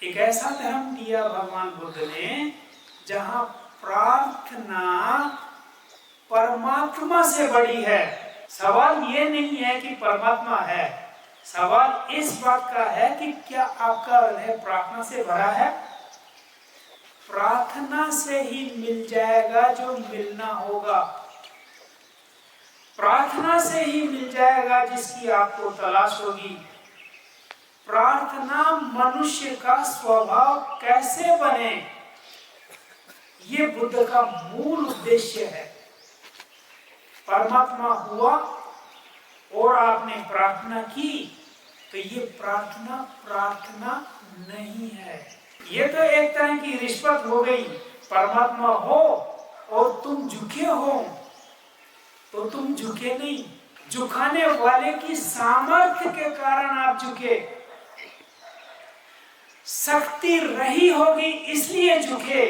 एक ऐसा धर्म दिया भगवान बुद्ध ने जहां प्रार्थना परमात्मा से बड़ी है। सवाल ये नहीं है कि परमात्मा है, सवाल इस बात का है कि क्या आपका हृदय प्रार्थना से भरा है। प्रार्थना से ही मिल जाएगा जो मिलना होगा, प्रार्थना से ही मिल जाएगा जिसकी आपको तलाश होगी। प्रार्थना मनुष्य का स्वभाव कैसे बने, ये बुद्ध का मूल उद्देश्य है। परमात्मा हुआ और आपने प्रार्थना की तो ये प्रार्थना नहीं है, ये तो एक तरह की रिश्वत हो गई। परमात्मा हो और तुम झुके हो तो तुम झुके नहीं, झुकाने वाले की सामर्थ्य के कारण आप झुके। शक्ति रही होगी इसलिए झुके,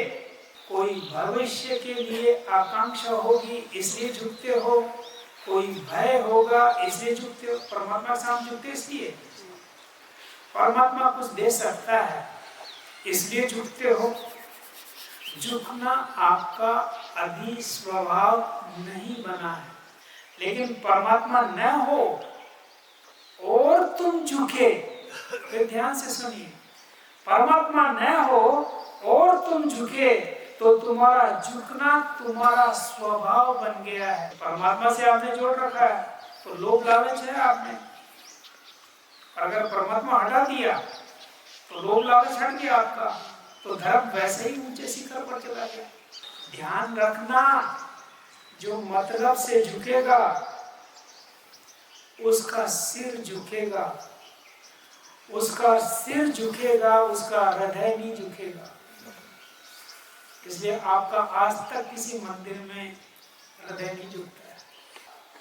कोई भविष्य के लिए आकांक्षा होगी इसलिए झुकते हो, कोई भय होगा इसलिए झुकते हो। परमात्मा के सामने झुकते इसलिए, परमात्मा कुछ दे सकता है इसलिए झुकते हो। झुकना आपका अभी स्वभाव नहीं बना है, लेकिन परमात्मा न हो और तुम झुके, फिर ध्यान से सुनिए, परमात्मा न हो और तुम झुके तो तुम्हारा झुकना तुम्हारा स्वभाव बन गया है। परमात्मा से आपने जोड़ रखा है तो लोभ लालच है आप में। अगर परमात्मा हटा दिया तो लोभ लालच हट गया आपका, तो धर्म वैसे ही ऊंचे शिखर पर चला गया। ध्यान रखना, जो मतलब से झुकेगा उसका सिर झुकेगा, उसका सिर झुकेगा, उसका हृदय नहीं झुकेगा। इसलिए आपका आज तक किसी मंदिर में हृदय नहीं झुकता है।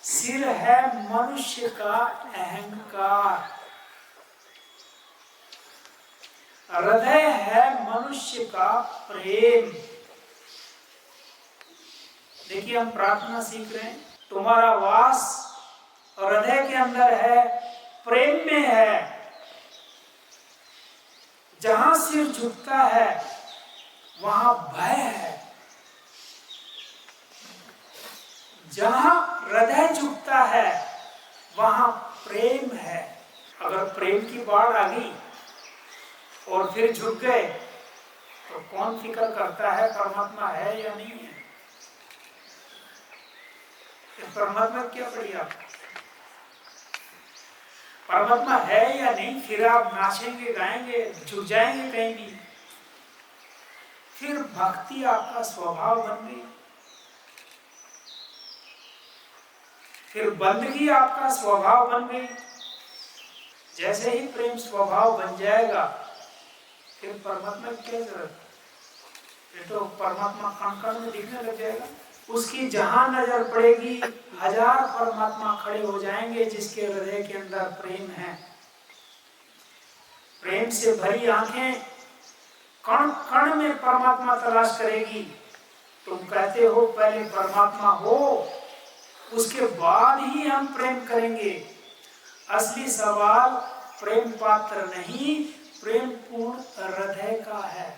सिर है मनुष्य का अहंकार, हृदय है मनुष्य का प्रेम। देखिए हम प्रार्थना सीख रहे हैं, तुम्हारा वास हृदय के अंदर है, प्रेम में है। जहां सिर झुकता है वहां भय है, जहां हृदय झुकता है वहां प्रेम है। अगर प्रेम की बाढ़ आ गई और फिर झुक गए तो कौन फिक्र करता है परमात्मा है या नहीं है। परमात्मा क्या पड़ी आपको, परमात्मा है या नहीं, फिर आप नाचेंगे गाएंगे झुक जाएंगे कहीं भी। फिर भक्ति आपका स्वभाव बन गई, फिर बंदगी आपका स्वभाव बन गई। जैसे ही प्रेम स्वभाव बन जाएगा फिर परमात्मा की क्या जरूरत, फिर तो परमात्मा कण कण में दिखने लग जाएगा। उसकी जहां नजर पड़ेगी 1000 परमात्मा खड़े हो जाएंगे जिसके हृदय के अंदर प्रेम है। प्रेम से भरी आंखें कण कण में परमात्मा तलाश करेगी। तुम कहते हो पहले परमात्मा हो उसके बाद ही हम प्रेम करेंगे। असली सवाल प्रेम पात्र नहीं, प्रेम पूर्ण हृदय का है।